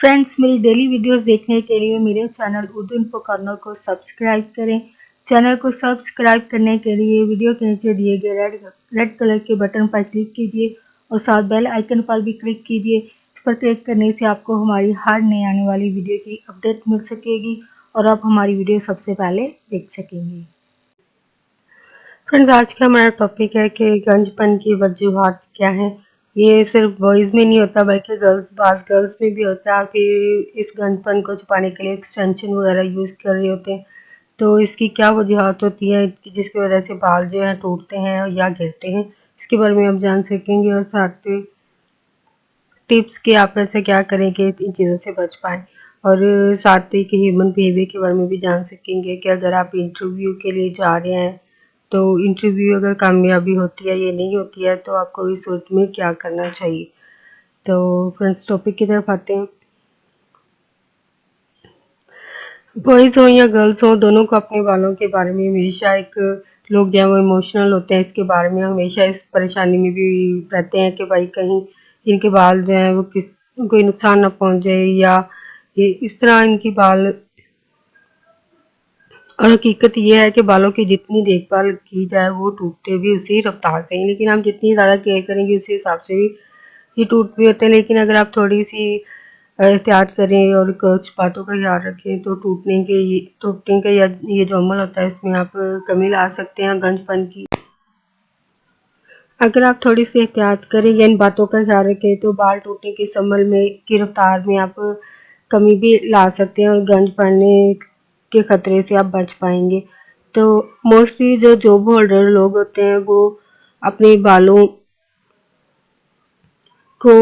Friends, मेरी daily videos देखने के लिए मेरे चैनल उर्दू इन्फो कॉर्नर को सब्सक्राइब करें। चैनल को सब्सक्राइब करने के लिए वीडियो के नीचे दिए गए रेड कलर के बटन पर क्लिक कीजिए और साथ बेल आइकन पर भी क्लिक कीजिए। इस पर क्लिक करने से आपको हमारी हर नई आने वाली वीडियो की अपडेट मिल सकेगी और आप हमारी वीडियो सबसे पहले देख सकेंगे। फ्रेंड्स, आज का हमारा टॉपिक है कि गंजपन की वजूहात क्या है। ये सिर्फ बॉयज़ में नहीं होता बल्कि बाज़ गर्ल्स में भी होता है। फिर इस गंजपन को छुपाने के लिए एक्सटेंशन वगैरह यूज़ कर रहे होते हैं। तो इसकी क्या वजूहात होती है जिसकी वजह से बाल जो है टूटते हैं या गिरते हैं, इसके बारे में आप जान सकेंगे और साथ टिप्स कि आप ऐसे क्या करें कि इन चीज़ों से बच पाएँ। और साथ ही कि ह्यूमन बिहेवियर के बारे में भी जान सकेंगे कि अगर आप इंटरव्यू के लिए जा रहे हैं तो इंटरव्यू अगर कामयाबी होती है या नहीं होती है तो आपको इस सूरत में क्या करना चाहिए। तो फ्रेंड्स, टॉपिक की तरफ आते हैं। बॉयज़ हो या गर्ल्स हो, दोनों को अपने बालों के बारे में हमेशा लोग जो है वो इमोशनल होते हैं। इसके बारे में हमेशा इस परेशानी में भी रहते हैं कि भाई कहीं इनके बाल जो हैं वो कोई नुकसान ना पहुंच जाए या इस तरह इनकी बाल। और हकीकत ये है कि बालों की जितनी देखभाल की जाए वो टूटते भी उसी रफ्तार से ही, लेकिन हम जितनी ज़्यादा केयर करेंगे उसी हिसाब से भी ये टूट भी होते हैं। लेकिन अगर आप थोड़ी सी एहतियात करें और कुछ बातों का ख्याल रखें तो टूटने का ये जो अमल होता है इसमें आप कमी ला सकते हैं गंजपन की। अगर आप थोड़ी सी एहतियात करें या इन बातों का ख्याल रखें तो बाल टूटने के इस अमल में की रफ्तार में आप कमी भी ला सकते हैं और गंज पड़ने के खतरे से आप बच पाएंगे। तो मोस्टली जो जॉब होल्डर लोग होते हैं वो अपने बालों को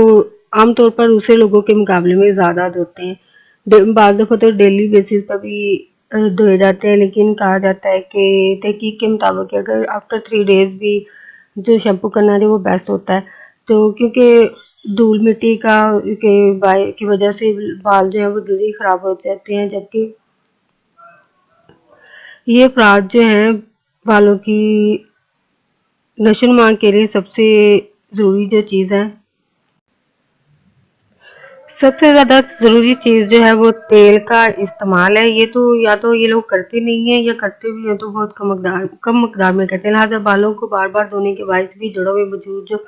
आमतौर पर दूसरे लोगों के मुकाबले में ज़्यादा धोते हैं। बाज़ दफ़ा तो डेली बेसिस पर भी धोए जाते हैं, लेकिन कहा जाता है कि तहकीक के मुताबिक अगर आफ्टर 3 डेज़ भी जो शैम्पू करना है वो बेस्ट होता है। तो क्योंकि धूल मिट्टी की वजह से बाल जो है वो जल्दी ख़राब हो जाते हैं, जबकि ये अफराद जो हैं बालों की नशोनुमा के लिए सबसे ज़रूरी जो चीज़ है, सबसे ज़्यादा ज़रूरी चीज़ जो है वो तेल का इस्तेमाल है। ये तो या तो ये लोग करते नहीं हैं या करते भी हैं तो बहुत कम मकदार में करते हैं। लिहाजा बालों को बार बार धोने के बायस भी जड़ों में मौजूद जो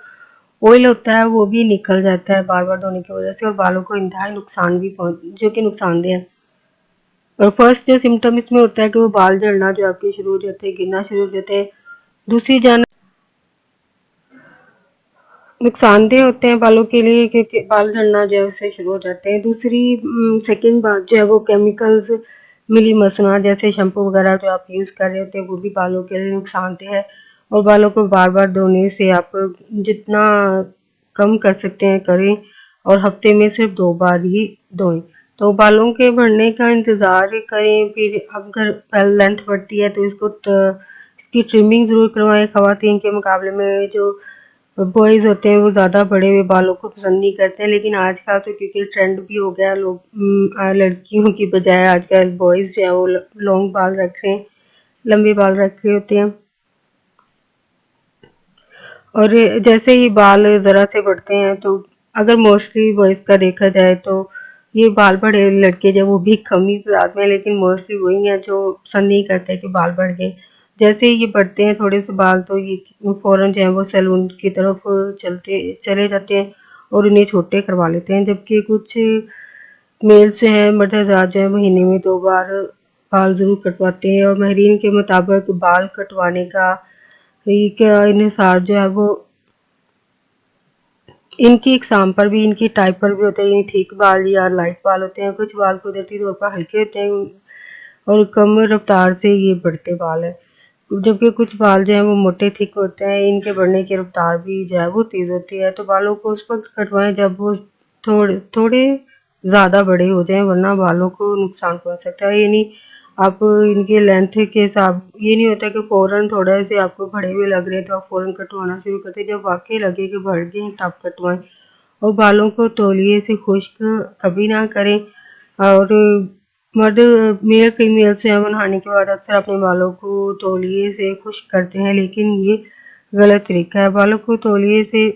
ऑयल होता है वो भी निकल जाता है बार बार धोने की वजह से और बालों को इंतहाई नुकसान भी जो कि नुकसानदेह है। और फर्स्ट जो सिम्टम इसमें होता है कि वो बाल झड़ना जो आपके शुरू हो जाते हैं, गिरना शुरू हो जाते हैं। दूसरी जान नुकसानदेह होते हैं बालों के लिए क्योंकि बाल झड़ना जो है उससे शुरू हो जाते हैं। दूसरी सेकंड बात जो है वो केमिकल्स मिली मसनूआत जैसे शैम्पू वगैरह जो आप यूज़ कर रहे होते हैं वो भी बालों के लिए नुकसानदेह है। और बालों को बार बार धोने से आप जितना कम कर सकते हैं करें और हफ्ते में सिर्फ 2 बार ही धोएं। तो बालों के बढ़ने का इंतज़ार करें। फिर अगर लेंथ बढ़ती है तो इसकी ट्रिमिंग ज़रूर करवाएं। ख़वातीन के मुकाबले में जो बॉयज़ होते हैं वो ज़्यादा बड़े हुए बालों को पसंद नहीं करते हैं, लेकिन आजकल तो क्योंकि ट्रेंड भी हो गया, लोग लड़कियों की बजाय आजकल बॉयज़ जो है वो लॉन्ग बाल रख रहे हैं, लंबे बाल रख रहे होते हैं। और जैसे ही बाल ज़रा से बढ़ते हैं तो अगर मोस्टली बॉयज़ का देखा जाए तो ये बाल बढ़े लड़के जो वो भी कम ही तादाद में, लेकिन मोस्टली वही हैं जो पसंद नहीं करते कि बाल बढ़ गए। जैसे ही ये बढ़ते हैं थोड़े से बाल तो ये फ़ौरन जो है वो सैलून की तरफ चले जाते हैं और उन्हें छोटे करवा लेते हैं, जबकि कुछ मेल्स जो हैं मर्द हज़रात जो है महीने में 2 बार बाल ज़रूर कटवाते हैं। और माहिरीन के मुताबिक बाल कटवाने का इन्हिसार जो है वो इनकी इकसाम पर भी, इनकी टाइप पर भी होता है। यानी थिक बाल या लाइट बाल होते हैं, कुछ बाल कुदरती तौर पर हल्के होते हैं और कम रफ्तार से ये बढ़ते बाल हैं, जबकि कुछ बाल जो हैं वो मोटे थिक होते हैं, इनके बढ़ने की रफ्तार भी जो है वो तेज़ होती है। तो बालों को उस वक्त कटवाएं जब वो थोड़े ज़्यादा बड़े हो जाएं, वरना बालों को नुकसान पहुंच सकता है। यानी आप इनके लेंथ के हिसाब ये नहीं होता कि फ़ौरन थोड़ा से आपको बड़े हुए लग रहे हैं तो आप फ़ौरन कटवाना शुरू करते हैं। जब वाकई लगे कि बढ़ गए हैं तब कटवाएं। और बालों को तौलिए से खुश्क कभी ना करें। और मर्द मेल फीमेल से नहाने के बाद अक्सर अपने बालों को तौलिए से खुश्क करते हैं, लेकिन ये गलत तरीका है। बालों को तौलिए से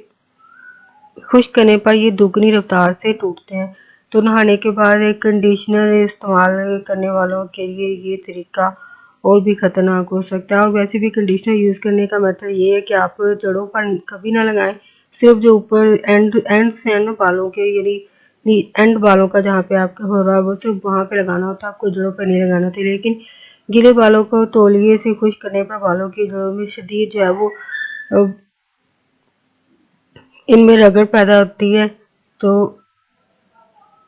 खुश्क करने पर ये दुगनी रफ्तार से टूटते हैं। तो नहाने के बाद एक कंडीशनर इस्तेमाल करने वालों के लिए ये तरीका और भी खतरनाक हो सकता है। और वैसे भी कंडीशनर यूज़ करने का मतलब ये है कि आप जड़ों पर कभी ना लगाएं, सिर्फ जो ऊपर एंड से है ना बालों के, यानी एंड बालों का जहाँ पे आपका हो रहा है वो सिर्फ वहाँ पे लगाना होता है, आपको जड़ों पर नहीं लगाना था। लेकिन गीले बालों को तौलिए से खुश्क करने पर बालों की जड़ों में शदीद जो है वो इनमें रगड़ पैदा होती है, तो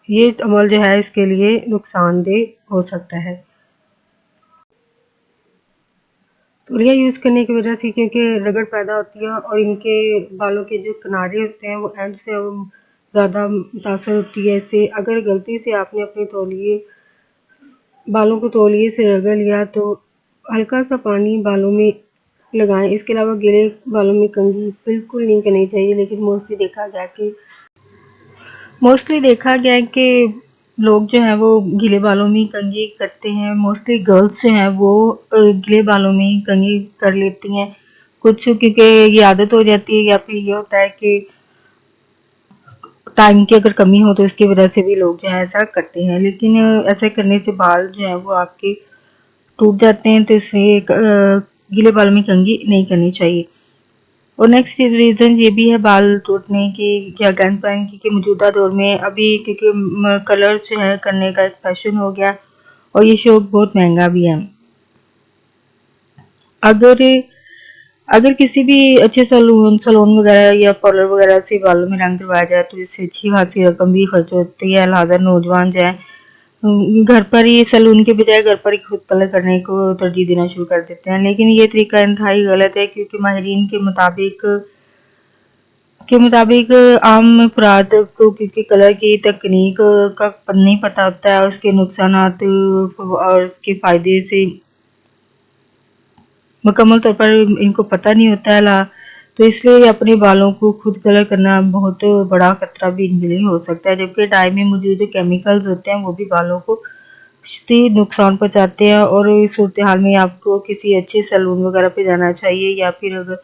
ये अमल जो है इसके लिए नुकसानदेह हो सकता है। तौलिया यूज़ करने की वजह से क्योंकि रगड़ पैदा होती है और इनके बालों के जो किनारे होते हैं वो एंड से ज़्यादा मुतासर होती है इससे। अगर गलती से आपने अपने बालों को तौलिए से रगड़ लिया तो हल्का सा पानी बालों में लगाएं। इसके अलावा गीले बालों में कंघी बिल्कुल नहीं करनी चाहिए, लेकिन मोस्टली देखा गया है कि लोग जो है वो गीले बालों में कंघी करते हैं। मोस्टली गर्ल्स जो हैं वो गीले बालों में कंघी कर लेती हैं, कुछ क्योंकि ये आदत हो जाती है या फिर ये होता है कि टाइम की अगर कमी हो तो इसकी वजह से भी लोग जो है ऐसा करते हैं। लेकिन ऐसा करने से बाल जो है वो आपके टूट जाते हैं, तो इसलिए गीले बालों में कंघी नहीं करनी चाहिए। और नेक्स्ट रीज़न ये भी है बाल टूटने की या गन पैन की कि मौजूदा दौर में अभी क्योंकि कलर जो है करने का एक फैशन हो गया और ये शौक बहुत महंगा भी है। अगर किसी भी अच्छे सैलून वगैरह या पार्लर वगैरह से बालों में रंग करवाया जाए तो इससे अच्छी खासी रकम भी खर्च होती है। लिहाजा नौजवान जो है घर पर ही सैलून के बजाय घर पर ही खुद कलर करने को तरजीह देना शुरू कर देते हैं। लेकिन ये तरीका इंतहाई गलत है, क्योंकि माहिरीन के मुताबिक आम अफराद को क्योंकि कलर की तकनीक का नहीं पता होता है, उसके नुकसानात और उसके फ़ायदे से मुकम्मल तौर पर इनको पता नहीं होता है, तो इसलिए अपने बालों को खुद कलर करना बहुत बड़ा खतरा भी इनके लिए हो सकता है। जबकि डाई में मौजूद जो केमिकल्स होते हैं वो भी बालों को शदीद नुकसान पहुँचाते हैं। और इस सूरत हाल में आपको किसी अच्छे सैलून वगैरह पे जाना चाहिए, या फिर अगर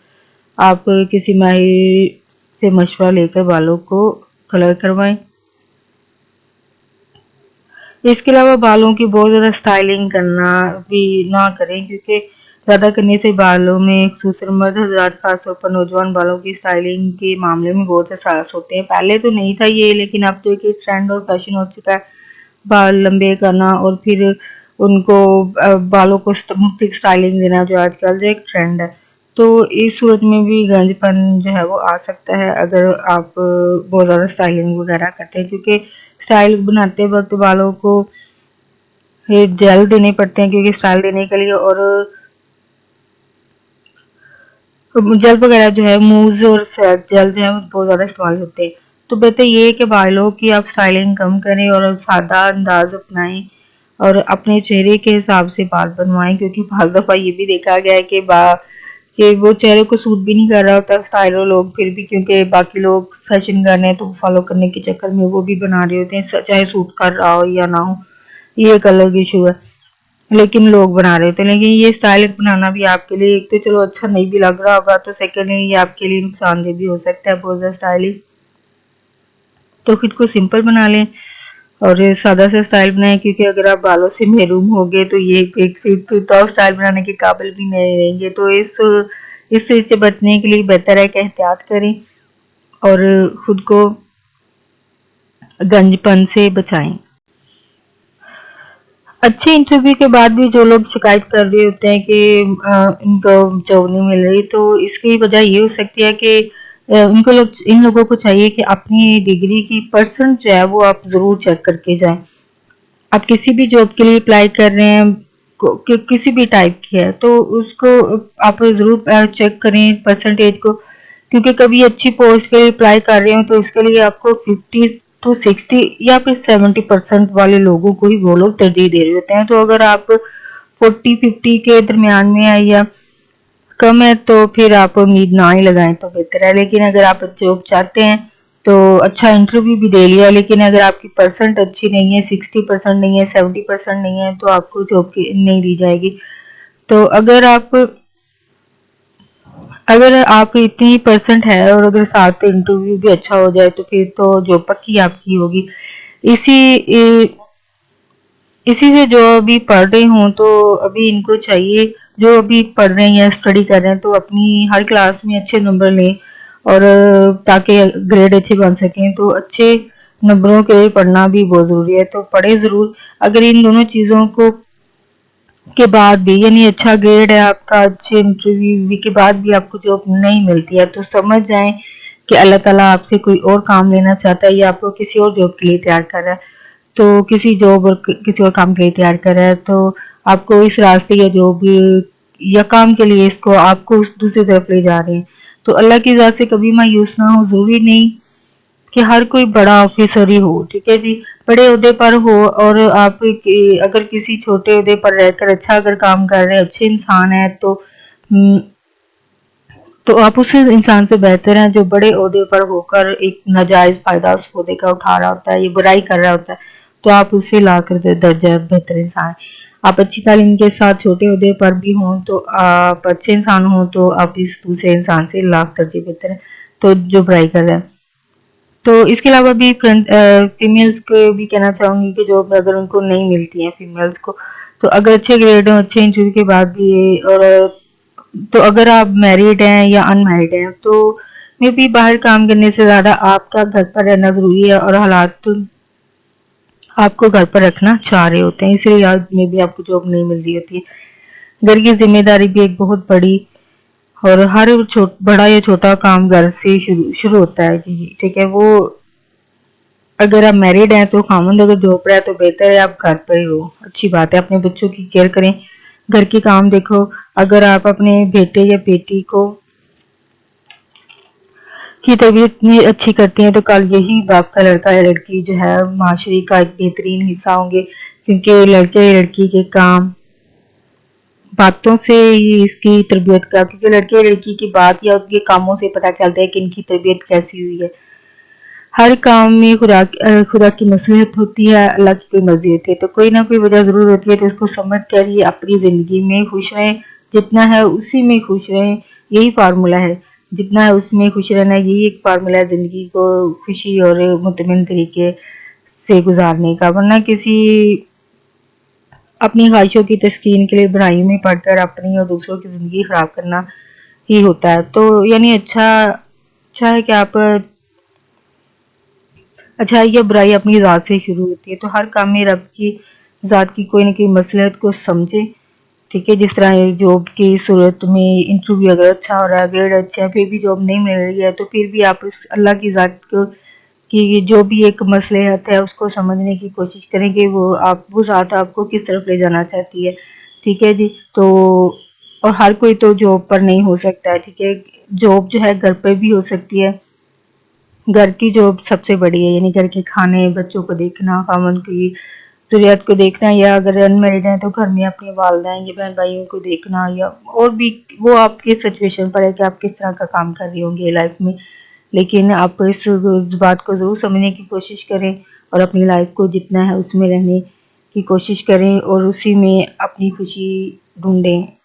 आप किसी माहिर से मशवरा लेकर बालों को कलर करवाएं। इसके अलावा बालों की बहुत ज़्यादा स्टाइलिंग करना भी ना करें, क्योंकि ज़्यादा करने से बालों में खुसूसन मर्द हज़रात खासतौर पर नौजवान बालों की स्टाइलिंग के मामले में बहुत हसास होते हैं। पहले तो नहीं था ये, लेकिन अब तो एक ट्रेंड और फैशन हो चुका है बाल लंबे करना और फिर उनको बालों को मुख्तलिफ स्टाइलिंग देना, जो आजकल जो एक ट्रेंड है। तो इस सूरत में भी गंजपन जो है वो आ सकता है अगर आप बहुत ज़्यादा स्टाइलिंग वगैरह करते हैं, क्योंकि स्टाइल बनाते वक्त बालों को जेल देने पड़ते हैं, क्योंकि स्टाइल देने के लिए, और जेल वगैरह जो है मूव्स और जेल जो है बहुत ज़्यादा इस्तेमाल होते हैं। तो बेहतर ये है कि बालों की आप स्टाइलिंग कम करें और सादा अंदाज अपनाएं और अपने चेहरे के हिसाब से बाल बनवाएं, क्योंकि बहुत दफ़ा ये भी देखा गया है कि वो चेहरे को सूट भी नहीं कर रहा होता स्टाइलो लोग, फिर भी क्योंकि बाकी लोग फैशन कर रहे हैं तो फॉलो करने के चक्कर में वो भी बना रहे होते हैं, चाहे सूट कर रहा हो या ना हो, ये एक अलग इशू है, लेकिन लोग बना रहे होते हैं। लेकिन ये स्टाइल बनाना भी आपके लिए एक तो चलो अच्छा नहीं भी लग रहा होगा, तो सेकेंडली ये आपके लिए नुकसानदेह भी हो सकता है बहुत ज़्यादा स्टाइलिंग। तो खुद को सिंपल बना लें और सादा सा स्टाइल बनाएं, क्योंकि अगर आप बालों से महरूम हो गए तो ये एक फिर तो स्टाइल बनाने के काबिल भी नहीं रहेंगे। तो इस चीज़ से बचने के लिए बेहतर है कि एहतियात करें और खुद को गंजपन से बचाएं। अच्छे इंटरव्यू के बाद भी जो लोग शिकायत कर रहे होते हैं कि इनको जॉब नहीं मिल रही, तो इसकी वजह ये हो सकती है कि इन लोगों को चाहिए कि अपनी डिग्री की परसेंट जो है वो आप ज़रूर चेक करके जाएं। आप किसी भी जॉब के लिए अप्लाई कर रहे हैं किसी भी टाइप की है, तो उसको आप ज़रूर चेक करें परसेंटेज को, क्योंकि कभी अच्छी पोस्ट के लिए अप्लाई कर रहे हो तो इसके लिए आपको 50 to 60 या फिर 70% वाले लोगों को ही वो लोग तरजीह दे रहे होते हैं। तो अगर आप 40-50 के दरमियान में है या कम है तो फिर आप उम्मीद ना ही लगाएं तो बेहतर है। लेकिन अगर आप जॉब चाहते हैं तो अच्छा इंटरव्यू भी दे लिया, लेकिन अगर आपकी परसेंट अच्छी नहीं है, 60% नहीं है, 70% नहीं है, तो आपको जॉब नहीं दी जाएगी। तो अगर आप इतनी परसेंट है और अगर साथ इंटरव्यू भी अच्छा हो जाए तो फिर तो जॉब पक्की आपकी होगी। इसी इसी से जो अभी पढ़ रहे हों तो अभी इनको चाहिए, जो अभी पढ़ रहे हैं या स्टडी कर रहे हैं, तो अपनी हर क्लास में अच्छे नंबर लें और ताकि ग्रेड अच्छे बन सकें। तो अच्छे नंबरों के लिए पढ़ना भी बहुत ज़रूरी है, तो पढ़े ज़रूर। अगर इन दोनों चीज़ों को के बाद भी, यानी अच्छा ग्रेड है आपका, अच्छे इंटरव्यू के बाद भी आपको जॉब नहीं मिलती है, तो समझ जाएं कि अल्लाह ताला आपसे कोई और काम लेना चाहता है या आपको किसी और जॉब के लिए तैयार कर रहा है। तो किसी जॉब और किसी और काम के लिए तैयार कर रहा है, तो आपको इस रास्ते या जॉब या काम के लिए इसको आपको दूसरी तरफ ले जा रहे हैं। तो अल्लाह की ज़ात से कभी मायूस ना हो। ज़रूरी नहीं कि हर कोई बड़ा ऑफिसर ही हो, ठीक है जी, बड़े ओहदे पर हो, और आप अगर किसी छोटे ओहदे पर रहकर अच्छा अगर काम कर रहे हैं, अच्छे इंसान है, तो आप उस इंसान से बेहतर हैं जो बड़े ओहदे पर होकर एक नाजायज फायदा उस ओहदे का उठा रहा होता है, ये बुराई कर रहा होता है, तो आप उससे लाकर दर्जा बेहतर इंसान। आप अच्छी तालीम के साथ छोटे ओहदे पर भी हों तो आप अच्छे इंसान हों, तो आप इस दूसरे इंसान से लाख दर्जे बेहतर है, तो जो बुराई कर रहा है। तो इसके अलावा भी फीमेल्स को भी कहना चाहूंगी कि जॉब अगर उनको नहीं मिलती है फीमेल्स को, तो अगर अच्छे ग्रेड हो, अच्छे इंटरव्यू के बाद भी और तो अगर आप मैरिड हैं या अनमैरिड हैं, तो मे भी बाहर काम करने से ज़्यादा आपका घर पर रहना ज़रूरी है, और हालात तो आपको घर पर रखना चाह रहे होते हैं, इसलिए में भी आपको जॉब नहीं मिल रही होती है। घर की जिम्मेदारी भी एक बहुत बड़ी, और हर बड़ा या छोटा काम घर से शुरू होता है जी, ठीक है। वो अगर आप मैरिड हैं तो खामंद अगर जॉब पर है तो बेहतर है आप घर पर ही हो, अच्छी बात है। अपने बच्चों की केयर करें, घर के काम देखो। अगर आप अपने बेटे या बेटी की तरबियत में अच्छी करती हैं, तो कल यही बाप का लड़का या लड़की जो है माशरे का एक बेहतरीन हिस्सा होंगे, क्योंकि लड़के या लड़की के काम बातों से ही इसकी तरबियत का, क्योंकि लड़के या लड़की की बात या उनके कामों से पता चलता है कि इनकी तरबियत कैसी हुई है। हर काम में खुदा की मसलहत होती है, अल्लाह की कोई मर्जी होती है, तो कोई ना कोई वजह जरूर होती है, तो उसको समझ कर ही अपनी जिंदगी में खुश रहें। जितना है उसी में खुश रहें, यही फार्मूला है। जितना है उसमें खुश रहना, यही एक फार्मूला है जिंदगी को खुशी और मुतमिन तरीके से गुजारने का। वरना किसी अपनी ख्वाहिशों की तस्कीन के लिए बुराई में पड़कर अपनी और दूसरों की जिंदगी खराब करना ही होता है। तो यानी अच्छा है कि आप अच्छाई या बुराई अपनी ज़ात से शुरू होती है, तो हर काम में रब की ज़ात की कोई ना कोई मसलहत को समझे, ठीक है। जिस तरह जॉब की सूरत में इंटरव्यू अगर अच्छा हो रहा है, ग्रेड अच्छा है, फिर भी जॉब नहीं मिल रही है, तो फिर भी आप इस अल्लाह की ज़ात को की जो भी एक मसलहत है उसको समझने की कोशिश करें कि वो ज़ात आपको किस तरफ ले जाना चाहती है, ठीक है जी। तो और हर कोई तो जॉब पर नहीं हो सकता है, ठीक है। जॉब जो है घर पर भी हो सकती है। घर की जॉब सबसे बड़ी है, यानी घर के खाने, बच्चों को देखना, खामन की ज़रूरियात को देखना, या अगर अनमैरिड हैं तो घर में अपने वालिदैन या बहन भाइयों को देखना, या और भी वो आपकी सिचुएशन पर है कि आप किस तरह का काम कर रही होंगी लाइफ में। लेकिन आप इस बात को ज़रूर समझने की कोशिश करें और अपनी लाइफ को जितना है उसमें रहने की कोशिश करें और उसी में अपनी खुशी ढूंढें।